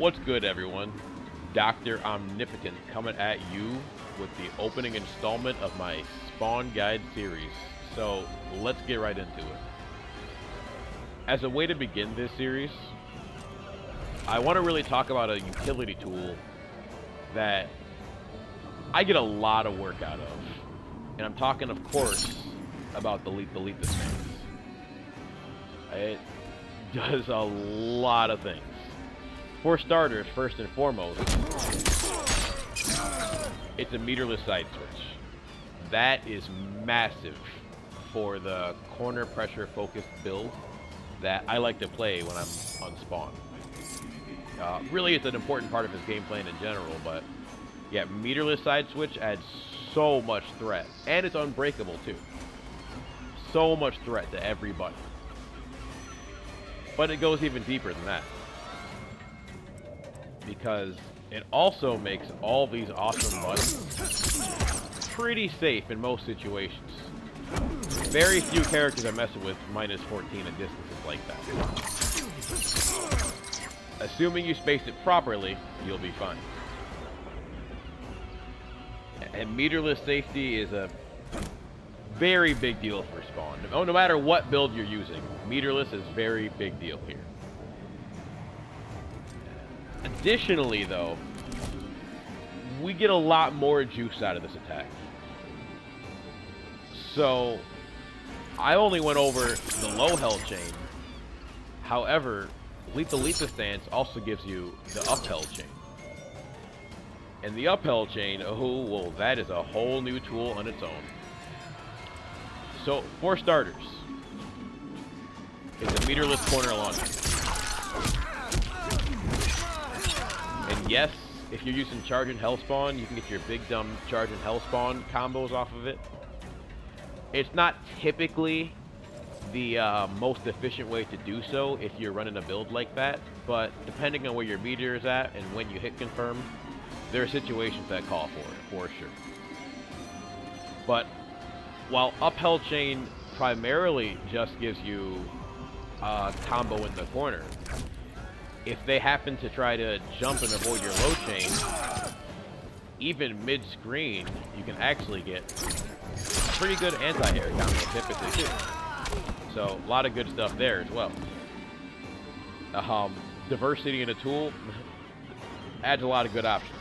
What's good, everyone? Dr. Omnipotent coming at you with the opening installment of my Spawn Guide series. So let's get right into it. As a way to begin this series, I want to really talk about a utility tool that I get a lot of work out of. And I'm talking, of course, about the Leetha stance. It does a lot of things. For starters, first and foremost, it's a meterless side switch. That is massive for the corner pressure focused build that I like to play when I'm on spawn. Really, it's an important part of his game plan in general, but yeah, meterless side switch adds so much threat, and it's unbreakable too. So much threat to every button. But it goes even deeper than that, because it also makes all these awesome buttons pretty safe in most situations. Very few characters are messing with minus 14 at distances like that. Assuming you space it properly, you'll be fine. And meterless safety is a very big deal for Spawn. No matter what build you're using, meterless is very big deal here. Additionally, though, we get a lot more juice out of this attack. So, I only went over the low held chain. However, Leetha stance also gives you the upheld chain. And the upheld chain, oh, well, that is a whole new tool on its own. So, for starters, it's a meterless corner launcher. And yes, if you're using charge and hell spawn, you can get your big dumb charge and hell spawn combos off of it. It's not typically the most efficient way to do so if you're running a build like that, but depending on where your meter is at and when you hit confirm, there are situations that call for it, for sure. But while upheld chain primarily just gives you a combo in the corner, if they happen to try to jump and avoid your low chain, even mid-screen, you can actually get pretty good anti-air combo typically too. So a lot of good stuff there as well. Diversity in a tool adds a lot of good options.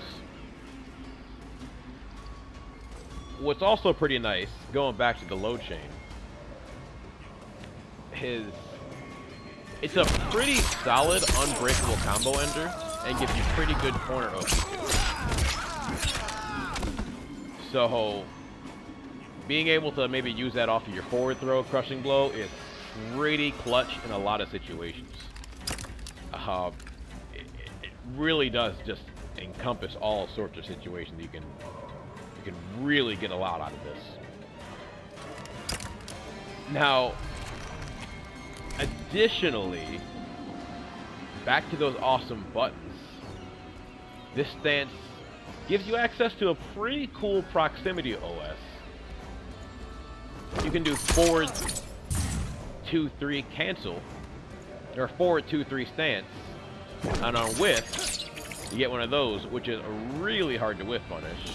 What's also pretty nice, going back to the load chain, is it's a pretty solid, unbreakable combo ender, and gives you pretty good corner OP too. So, being able to maybe use that off of your forward throw crushing blow is pretty clutch in a lot of situations. It really does just encompass all sorts of situations. You can really get a lot out of this. Now, additionally, back to those awesome buttons, this stance gives you access to a pretty cool proximity OS. You can do forward 2-3 cancel, or forward 2-3 stance, and on whiff, you get one of those, which is really hard to whiff punish.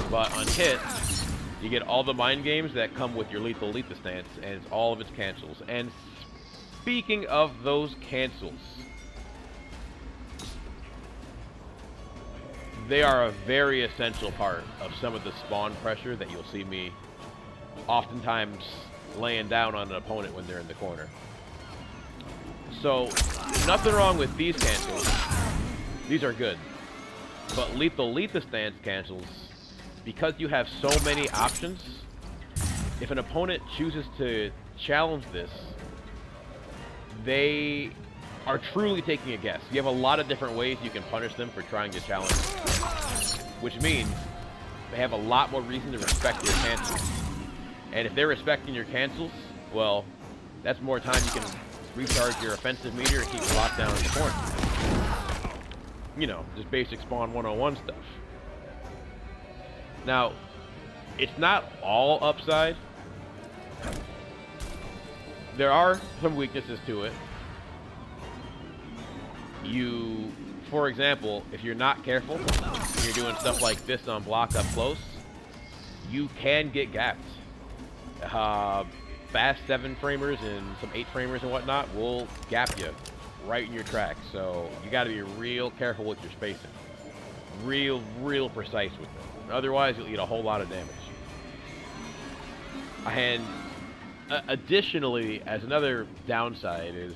But on hit, you get all the mind games that come with your Leetha stance, and it's all of its cancels. And speaking of those cancels, they are a very essential part of some of the spawn pressure that you'll see me oftentimes laying down on an opponent when they're in the corner. So, nothing wrong with these cancels. These are good. But Leetha stance cancels, because you have so many options, if an opponent chooses to challenge this, they are truly taking a guess. You have a lot of different ways you can punish them for trying to challenge, which means they have a lot more reason to respect your cancels. And if they're respecting your cancels, well, that's more time you can recharge your offensive meter and keep locked down in the corner. You know, just basic Spawn 101 stuff. Now, it's not all upside. There are some weaknesses to it. You for example, if you're not careful, and you're doing stuff like this on block up close, you can get gapped. Fast 7-framers and some 8-framers and whatnot will gap you right in your tracks. So you got to be real careful with your spacing. Real precise with it. Otherwise, you'll eat a whole lot of damage. And additionally, as another downside, is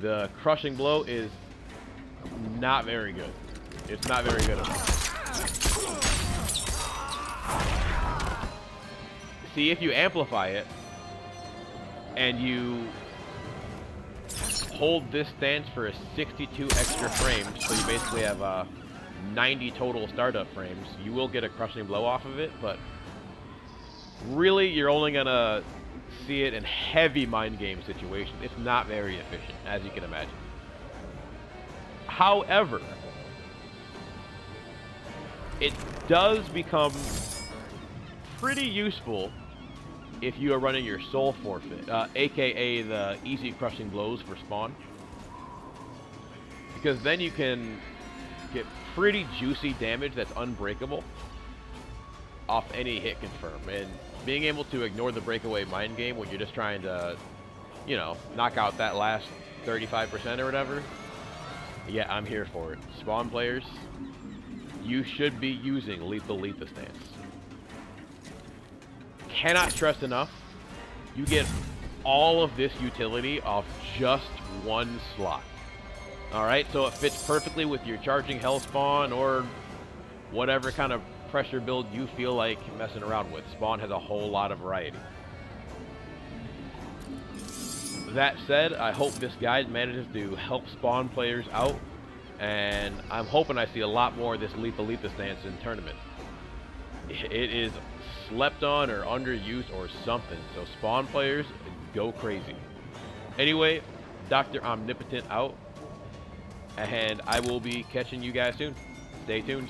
the crushing blow is not very good. It's not very good at all. See, if you amplify it and you hold this stance for a 62 extra frames, so you basically have 90 total startup frames, you will get a crushing blow off of it, but really you're only gonna see it in heavy mind game situations. It's not very efficient, as you can imagine. However, it does become pretty useful if you are running your soul forfeit, aka the easy crushing blows for spawn, because then you can get pretty juicy damage that's unbreakable off any hit confirm, and being able to ignore the breakaway mind game when you're just trying to, you know, knock out that last 35% or whatever. Yeah, I'm here for it. Spawn players, you should be using lethal Leetha stance. Cannot stress enough, you get all of this utility off just one slot. Alright, so it fits perfectly with your charging hell spawn or whatever kind of pressure build you feel like messing around with. Spawn has a whole lot of variety. That said, I hope this guide manages to help spawn players out, and I'm hoping I see a lot more of this lethal Leetha stance in tournament. It is slept on or underused or something, so spawn players, go crazy. Anyway, Dr. Omnipotent out, and I will be catching you guys soon. Stay tuned.